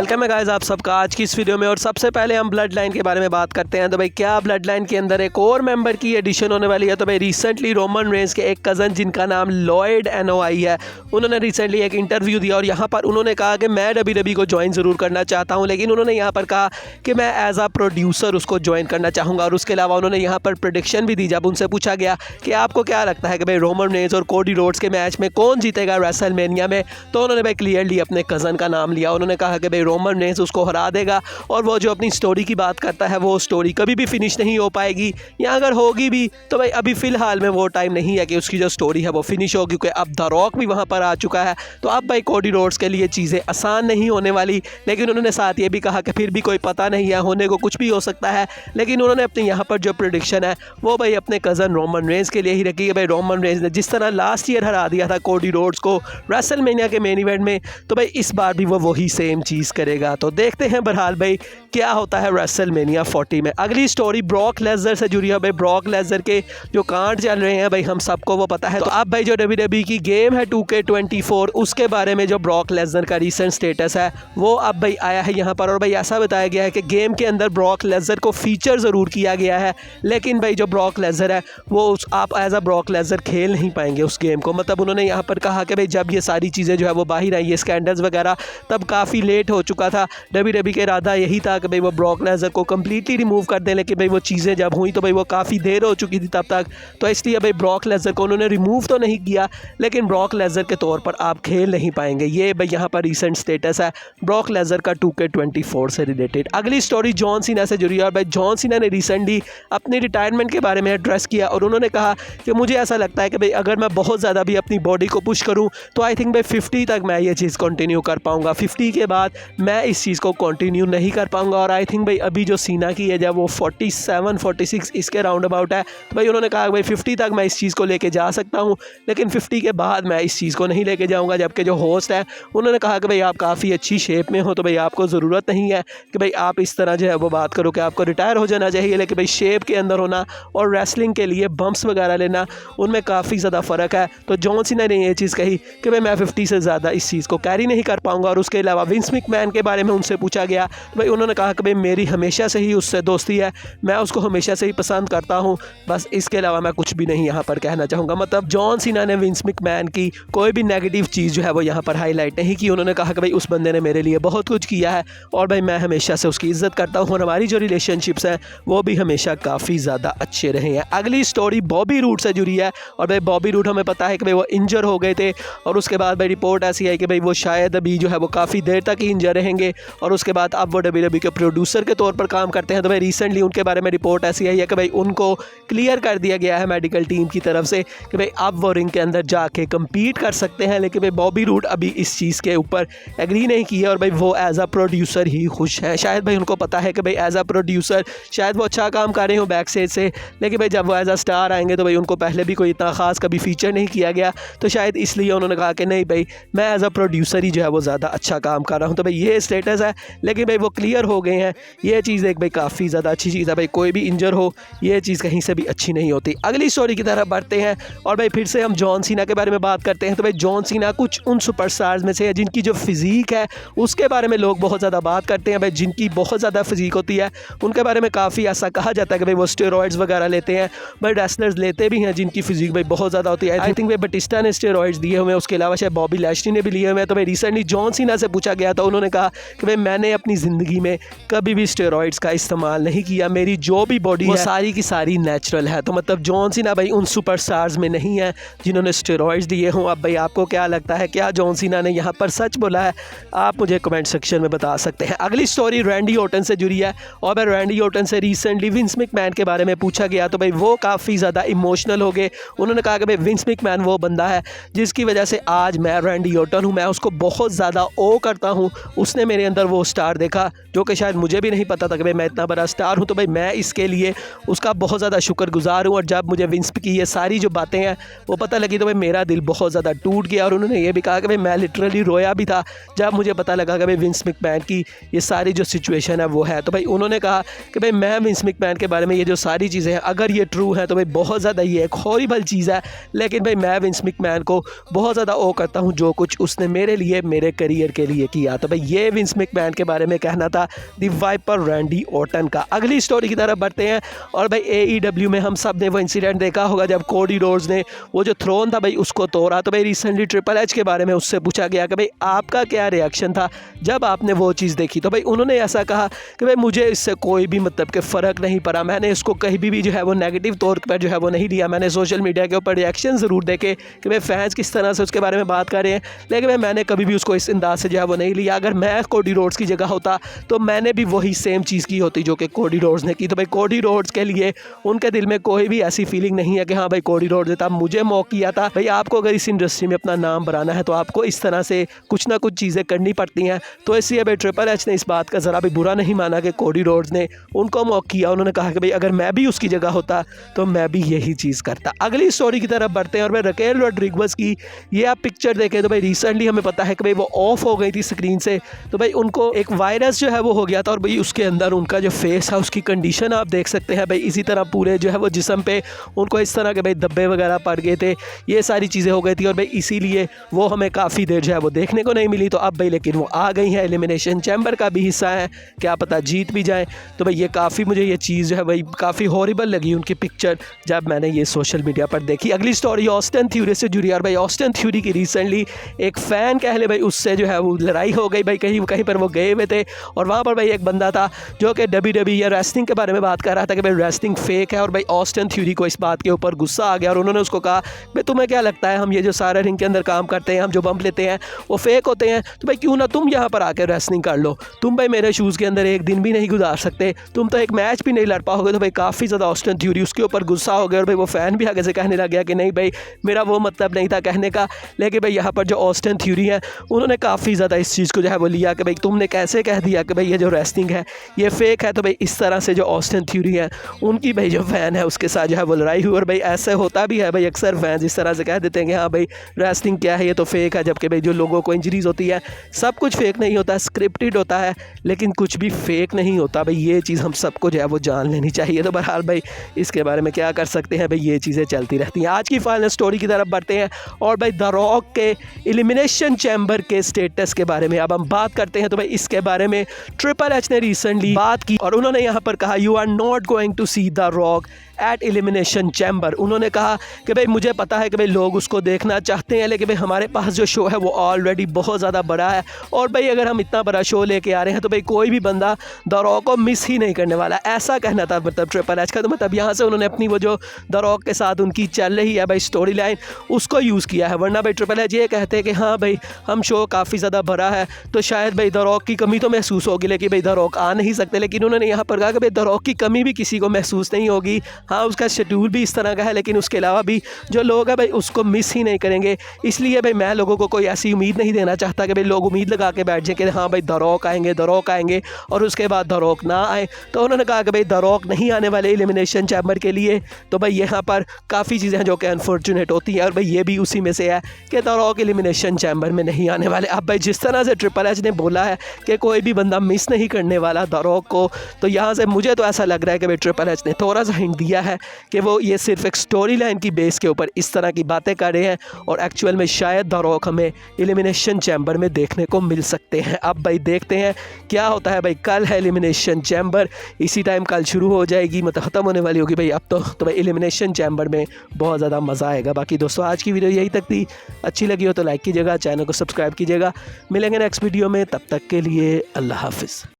Welcome है guys आप सबका आज की इस वीडियो में। और सबसे पहले हम ब्लड लाइन के बारे में बात करते हैं। तो भाई क्या ब्लड लाइन के अंदर एक और मेंबर की एडिशन होने वाली है। तो भाई रिसेंटली रोमन रेंस के एक कज़न जिनका नाम लॉयड एनओआई है, उन्होंने रिसेंटली एक इंटरव्यू दिया और यहाँ पर उन्होंने कहा कि मैं डब्ल्यूडब्ल्यूई को ज्वाइन ज़रूर करना चाहता हूँ, लेकिन उन्होंने यहाँ पर कहा कि मैं एज आ प्रोड्यूसर उसको ज्वाइन करना चाहूँगा। और उसके अलावा उन्होंने यहाँ पर प्रेडिक्शन भी दी। जब उनसे पूछा गया कि आपको क्या लगता है कि भाई रोमन रेंस और कोडी रोड्स के मैच में कौन जीतेगा रेसलमेनिया में, तो उन्होंने भाई क्लियरली अपने कज़न का नाम लिया। उन्होंने कहा कि भाई रोमन रेंस उसको हरा देगा और वो जो अपनी स्टोरी की बात करता है वो स्टोरी कभी भी फिनिश नहीं हो पाएगी, या अगर होगी भी तो भाई अभी फ़िलहाल में वो टाइम नहीं है कि उसकी जो स्टोरी है वो फिनिश हो, क्योंकि अब द रॉक भी वहाँ पर आ चुका है। तो अब भाई कोडी रोड्स के लिए चीज़ें आसान नहीं होने वाली। लेकिन उन्होंने साथ ये भी कहा कि फिर भी कोई पता नहीं है, होने को कुछ भी हो सकता है। लेकिन उन्होंने अपने यहाँ पर जो प्रेडिक्शन है वो भाई अपने कज़न रोमन रेंस के लिए ही रखी है। भाई रोमन रेंस ने जिस तरह लास्ट ईयर हरा दिया था कोडी रोड्स को रेसलमेनिया के मेन इवेंट में, तो भाई इस बार भी वो वही सेम चीज़ करेगा। तो देखते हैं बहरहाल भाई क्या होता है रेसलमेनिया 40 में। अगली स्टोरी ब्रॉक लेसनर से जुड़ी है। भाई ब्रॉक लेसनर के जो कांड चल रहे हैं भाई हम सबको वो पता है। तो अब भाई जो डब्ल्यूडब्ल्यूई की गेम है 2K24 उसके बारे में जो ब्रॉक लेसनर का रीसेंट स्टेटस है वो अब भाई आया है यहाँ पर। और भाई ऐसा बताया गया है कि गेम के अंदर ब्रॉक लेसनर को फीचर ज़रूर किया गया है, लेकिन भाई जो ब्रॉक लेसनर है वो आप एज अ ब्रॉक लेसनर खेल नहीं पाएंगे उस गेम को। मतलब उन्होंने यहाँ पर कहा कि भाई जब ये सारी चीज़ें जो है वो बाहर आई, ये स्कैंडल्स वगैरह, तब काफ़ी लेट हो चुका था। डब्ल्यूडब्ल्यूई का इरादा यही था कि भाई वो ब्रॉक लेसनर को कम्प्लीटली रिमूव कर दें, लेकिन भाई वो चीज़ें जब हुई तो भाई वो काफ़ी देर हो चुकी थी तब तक। तो इसलिए भाई ब्रॉक लेसनर को उन्होंने रिमूव तो नहीं किया, लेकिन ब्रॉक लेसनर के तौर पर आप खेल नहीं पाएंगे। ये भाई यहाँ पर रिसेंट स्टेटस है ब्रॉक लेसनर का 2K24 से रिलेटेड। अगली स्टोरी जॉन सीना से जुड़ी है। और भाई जॉन सीना ने रिसेंटली अपनी रिटायरमेंट के बारे में एड्रेस किया और उन्होंने कहा कि मुझे ऐसा लगता है कि भाई अगर मैं बहुत ज़्यादा भी अपनी बॉडी को पुश करूँ तो आई थिंक भाई 50 तक मैं ये चीज़ कंटिन्यू कर पाऊँगा। 50 के बाद मैं इस चीज़ को कंटिन्यू नहीं कर पाऊँगा। और आई थिंक भाई अभी जो सीना की एज है वो 47-46 इसके राउंड अबाउट है। तो भाई उन्होंने कहा भाई 50 तक मैं इस चीज़ को लेके जा सकता हूँ, लेकिन 50 के बाद मैं इस चीज़ को नहीं लेके जाऊँगा। जबकि जो होस्ट है उन्होंने कहा कि भाई आप काफ़ी अच्छी शेप में हो, तो भाई आपको ज़रूरत नहीं है कि भाई आप इस तरह जो है वो बात करो कि आपको रिटायर हो जाना चाहिए, लेकिन भाई शेप के अंदर होना और रेसलिंग के लिए बम्प्स वगैरह लेना उनमें काफ़ी ज़्यादा फ़र्क है। तो जॉन सीना ने ये चीज़ कही कि भाई मैं 50 से ज़्यादा इस चीज़ को कैरी नहीं कर पाऊँगा। और उसके अलावा विंस मैकमैन के बारे में उनसे पूछा गया तो भाई उन्होंने कहा कि भाई मेरी हमेशा से ही उससे दोस्ती है, मैं उसको हमेशा से ही पसंद करता हूँ, बस इसके अलावा मैं कुछ भी नहीं यहाँ पर कहना चाहूँगा। मतलब जॉन सीना ने विंस मैकमैन की कोई भी नेगेटिव चीज़ जो है वो यहाँ पर हाईलाइट नहीं की। उन्होंने कहा कि भाई उस बंदे ने मेरे लिए बहुत कुछ किया है और भाई मैं हमेशा से उसकी इज़्ज़त करता हूँ और हमारी जो रिलेशनशिप्स हैं वो भी हमेशा काफ़ी ज़्यादा अच्छे रहे हैं। अगली स्टोरी बॉबी रूड से जुड़ी है। और भाई बॉबी रूड हमें पता है कि भाई वो इंजर हो गए थे और उसके बाद भाई रिपोर्ट ऐसी आई कि भाई वो शायद अभी जो है वो काफ़ी देर तक ही इंजर रहेंगे और उसके बाद अब वो डब्ल्यूडब्ल्यूई के प्रोड्यूसर के तौर पर काम करते हैं। तो भाई रिसेंटली उनके बारे में रिपोर्ट ऐसी आई है कि भाई उनको क्लियर कर दिया गया है मेडिकल टीम की तरफ से कि भाई अब वो रिंग के अंदर जाके कम्पीट कर सकते हैं। लेकिन भाई बॉबी रूड अभी इस चीज़ के ऊपर एग्री नहीं की है और भाई वो एज अ प्रोड्यूसर ही खुश हैं। शायद भाई उनको पता है कि भाई एज अ प्रोड्यूसर शायद वो अच्छा काम कर रहे हो बैक स्टेज से, लेकिन भाई जब वो एज अ स्टार आएंगे तो भाई उनको पहले भी कोई इतना ख़ास कभी फीचर नहीं किया गया, तो शायद इसलिए उन्होंने कहा कि नहीं भाई मैं एज अ प्रोड्यूसर ही जो है वो ज़्यादा अच्छा काम कर रहा हूँ। तो भाई ये स्टेटस है, लेकिन भाई वो क्लियर हो गए हैं। ये चीज़ एक भाई काफ़ी ज़्यादा अच्छी चीज़ है। भाई कोई भी इंजर हो ये चीज़ कहीं से भी अच्छी नहीं होती। अगली स्टोरी की तरफ बढ़ते हैं और भाई फिर से हम जॉन सीना के बारे में बात करते हैं। तो भाई जॉन सीना कुछ उन सुपरस्टार्स में से है जिनकी जो फिज़ीक है उसके बारे में लोग बहुत ज़्यादा बात करते हैं। भाई जिनकी बहुत ज़्यादा फिज़ीक होती है उनके बारे में काफ़ी ऐसा कहा जाता है कि भाई वो स्टेरॉइड्स वगैरह लेते हैं। भाई रेसलर्स लेते भी हैं जिनकी फिज़ीक भाई बहुत ज़्यादा होती है। आई थिंक भाई बटिस्टा ने स्टेरॉइड्स दिए हुए हैं, उसके अलावा शायद बॉबी लैशली ने भी लिए हुए हैं। तो भाई रिसेंटली जॉन सीना से पूछा गया तो उन्होंने कहा कि भाई मैंने अपनी ज़िंदगी में कभी भी स्टेरॉइड्स का इस्तेमाल नहीं किया, मेरी जो भी बॉडी है सारी की सारी नेचुरल है। तो मतलब जॉन सीना भाई उन सुपरस्टार्स में नहीं है जिन्होंने स्टेरॉइड्स दिए हों। अब भाई आपको क्या लगता है, क्या जॉन सीना ने यहाँ पर सच बोला है? आप मुझे कमेंट सेक्शन में बता सकते हैं। अगली स्टोरी रैंडी ऑर्टन से जुड़ी है और भाई रैंडी ऑर्टन से रिसेंटली विंस मैकमैन के बारे में पूछा गया तो भाई वो काफ़ी ज़्यादा इमोशनल हो गए। उन्होंने कहा कि भाई विंस मैकमैन वो बंदा है जिसकी वजह से आज मैं रैंडी ऑर्टन हूँ, मैं उसको बहुत ज़्यादा ओ करता हूँ। उसने मेरे अंदर वो स्टार देखा जो कि शायद मुझे भी नहीं पता था कि भाई मैं इतना बड़ा स्टार हूँ। तो भाई मैं इसके लिए उसका बहुत ज़्यादा शुक्रगुजार हूँ। और जब मुझे विंस की ये सारी जो बातें हैं वो पता लगी तो भाई मेरा दिल बहुत ज़्यादा टूट गया। और उन्होंने ये भी कहा कि भाई मैं लिटरली रोया भी था जब मुझे पता लगा कि भाई विंस मैकमैन की ये सारी जो सिचुएशन है वो है। तो भाई उन्होंने कहा कि भाई मैं विंस मैकमैन के बारे में ये जो सारी चीज़ें हैं अगर ये ट्रू हैं तो भाई बहुत ज़्यादा ये एक हॉरिबल चीज़ है, लेकिन भाई मैं विंस मैकमैन को बहुत ज़्यादा ओ करता हूँ जो कुछ उसने मेरे लिए मेरे करियर के लिए किया। तो भाई ये विंस मैकमैन के बारे में कहना था दी वाइपर रैंडी ऑर्टन का। अगली स्टोरी की तरफ बढ़ते हैं और भाई AEW में हम सब ने वो इंसिडेंट देखा होगा जब कोडी रोड्स ने वो जो थ्रोन था भाई उसको तोड़ा। तो भाई रिसेंटली ट्रिपल एच के बारे में उससे पूछा गया कि भाई आपका क्या रिएक्शन था जब आपने वो चीज़ देखी। तो भाई उन्होंने ऐसा कहा कि भाई मुझे इससे कोई भी मतलब कि फ़र्क नहीं पड़ा, मैंने इसको कहीं भी जो है वो नेगेटिव तौर पर जो है वो नहीं लिया। मैंने सोशल मीडिया के ऊपर रिएक्शन ज़रूर देखे कि भाई फैंस किस तरह से उसके बारे में बात कर रहे हैं, लेकिन भाई मैंने कभी भी उसको इस अंदाज से जो है वो नहीं लिया। अगर मैं कोडी रोड्स की जगह होता तो मैंने भी वही सेम चीज़ की होती जो कि कोडी रोड्स ने की। तो भाई कोडी रोड्स के लिए उनके दिल में कोई भी ऐसी फीलिंग नहीं है कि हाँ भाई कोडी रोड्स ने मुझे मौका किया था। भाई आपको अगर इस इंडस्ट्री में अपना नाम बनाना है तो आपको इस तरह से कुछ ना कुछ चीज़ें करनी पड़ती हैं। तो इसलिए भाई ट्रिपल एच ने इस बात का ज़रा भी बुरा नहीं माना कि कोडी रोड्स ने उनको मौका किया। उन्होंने कहा कि भाई अगर मैं भी उसकी जगह होता तो मैं भी यही चीज़ करता। अगली स्टोरी की तरफ बढ़ते हैं और भाई रकेल रोड्रिगस की ये आप पिक्चर देखें तो भाई रिसेंटली हमें पता है कि भाई वो ऑफ हो गई थी स्क्रीन से। तो भाई उनको एक वायरस जो है वो हो गया था और भाई उसके अंदर उनका जो फेस है उसकी कंडीशन आप देख सकते हैं। भाई इसी तरह पूरे जो है वो जिस्म पे उनको इस तरह के भाई धब्बे वगैरह पड़ गए थे, ये सारी चीज़ें हो गई थी और भाई इसीलिए वो हमें काफ़ी देर जो है वो देखने को नहीं मिली। तो अब भाई लेकिन वो आ गई हैं, एलिमिनेशन चैम्बर का भी हिस्सा है, क्या पता जीत भी जाए। तो भाई ये काफ़ी मुझे ये चीज़ जो है भाई काफ़ी हॉरिबल लगी उनकी पिक्चर जब मैंने ये सोशल मीडिया पर देखी। अगली स्टोरी ऑस्टिन थ्यूरी से जुड़ी और भाई ऑस्टिन थ्यूरी की रिसेंटली एक फ़ैन कह ले भाई उससे जो है वो लड़ाई हो गई। भाई कहीं पर वो गए हुए थे और वहाँ पर भाई एक बंदा था जो कि WWE या रेसलिंग के बारे में बात कर रहा था कि भाई रेसलिंग फेक है और भाई ऑस्टिन थ्यूरी को इस बात के ऊपर गुस्सा आ गया और उन्होंने उसको कहा भाई तुम्हें क्या लगता है हम ये जो सारा रिंग के अंदर काम करते हैं, हम जो बम्प लेते हैं वो फेक होते हैं, तो भाई क्यों ना तुम यहाँ पर आकर रेसलिंग कर लो, तुम भाई मेरे शूज़ के अंदर एक दिन भी नहीं गुजार सकते, तुम तो एक मैच भी नहीं लड़ पाओगे। तो भाई काफ़ी ज़्यादा ऑस्टिन थ्यूरी उसके ऊपर गुस्सा हो गया और भाई वो फ़ैन भी आगे से कहने लग गया कि नहीं भाई मेरा वो मतलब नहीं था कहने का। लेकिन भाई यहाँ पर जो ऑस्टिन थ्यूरी है उन्होंने काफ़ी ज़्यादा इस चीज़ को जो है वो लिया कि भाई तुमने कैसे कह दिया कि भाई ये जो रेसलिंग है ये फेक है। तो भाई इस तरह से जो ऑस्टिन थ्यूरी है उनकी भाई जो फ़ैन है उसके साथ जो है वो लड़ाई हुई और भाई ऐसे होता भी है। भाई अक्सर फैंस इस तरह से कह देते हैं कि हाँ भाई रेसलिंग क्या है ये तो फेक है, जबकि भाई जो लोगों को इंजरीज़ होती है सब कुछ फेक नहीं होता, स्क्रिप्टेड होता है लेकिन कुछ भी फेक नहीं होता। भाई ये चीज़ हम सबको जो है वो जान लेनी चाहिए। तो बहरहाल भाई इसके बारे में क्या कर सकते हैं, भाई ये चीज़ें चलती रहती हैं। आज की फाइनल स्टोरी की तरफ बढ़ते हैं और भाई द रॉक के एलिमिनेशन चैम्बर के स्टेटस के बारे में अब हम बात करते हैं। तो भाई इसके बारे में ट्रिपल एच ने रिसेंटली बात की और उन्होंने यहाँ पर कहा you are not going to see the rock at elimination chamber. उन्होंने कहा कि भाई मुझे पता है कि भाई लोग उसको देखना चाहते हैं लेकिन भाई हमारे पास जो शो है वो ऑलरेडी बहुत ज़्यादा बड़ा है और भाई अगर हम इतना बड़ा शो लेके आ रहे हैं तो भाई कोई भी बंदा द रॉक को मिस ही नहीं करने वाला, ऐसा कहना था मतलब ट्रिपल एच का। तो मतलब यहाँ से उन्होंने अपनी वो जो द रॉक के साथ उनकी चल रही है भाई स्टोरी लाइन उसको यूज़ किया है। वरना भाई ट्रिपल एच ये कहते हैं कि हाँ भाई हम शो काफ़ी ज़्यादा बड़ा है तो शायद भाई द रॉक की कमी तो महसूस होगी लेकिन भाई द रॉक आ नहीं सकते। लेकिन उन्होंने यहाँ पर कहा कि भाई द रॉक की कमी भी किसी को महसूस नहीं होगी, हाँ उसका शेड्यूल भी इस तरह का है लेकिन उसके अलावा भी जो लोग हैं भाई उसको मिस ही नहीं करेंगे। इसलिए भाई मैं लोगों को कोई ऐसी उम्मीद नहीं देना चाहता कि भाई लोग उम्मीद लगा के बैठ जाए कि हाँ भाई द रॉक आएंगे द रॉक आएंगे और उसके बाद द रॉक ना आए। तो उन्होंने कहा कि भाई द रॉक नहीं आने वाले एलिमिनेशन चैम्बर के लिए। तो भाई यहाँ पर काफ़ी चीज़ें हैं जो कि अनफॉर्चुनेट होती हैं और भाई ये भी उसी में से है कि द रॉक एलिमिनेशन चैम्बर में नहीं आने वाले। अब भाई जिस तरह से ट्रिपल एच ने बोला है कि कोई भी बंदा मिस नहीं करने वाला द रॉक को, तो यहाँ से मुझे तो ऐसा लग रहा है कि भाई ट्रिपल एच ने थोड़ा सा हिंट दिया है कि वो ये सिर्फ एक स्टोरी लाइन की बेस के ऊपर इस तरह की बातें कर रहे हैं और एक्चुअल में शायद द रॉक हमें एलिमिनेशन चैम्बर में देखने को मिल सकते हैं। अब भाई देखते हैं क्या होता है। भाई कल है एलिमिनेशन चैम्बर, इसी टाइम कल शुरू हो जाएगी, मतलब ख़त्म होने वाली होगी भाई अब तो भाई एलिमिनेशन चैम्बर में बहुत ज़्यादा मज़ा आएगा। बाकी दोस्तों आज की वीडियो यही तक थी, अच्छी लगी हो तो लाइक कीजिएगा, चैनल को सब्सक्राइब कीजिएगा। मिलेंगे नेक्स्ट वीडियो में, तब तक के लिए अल्लाह हाफिज़।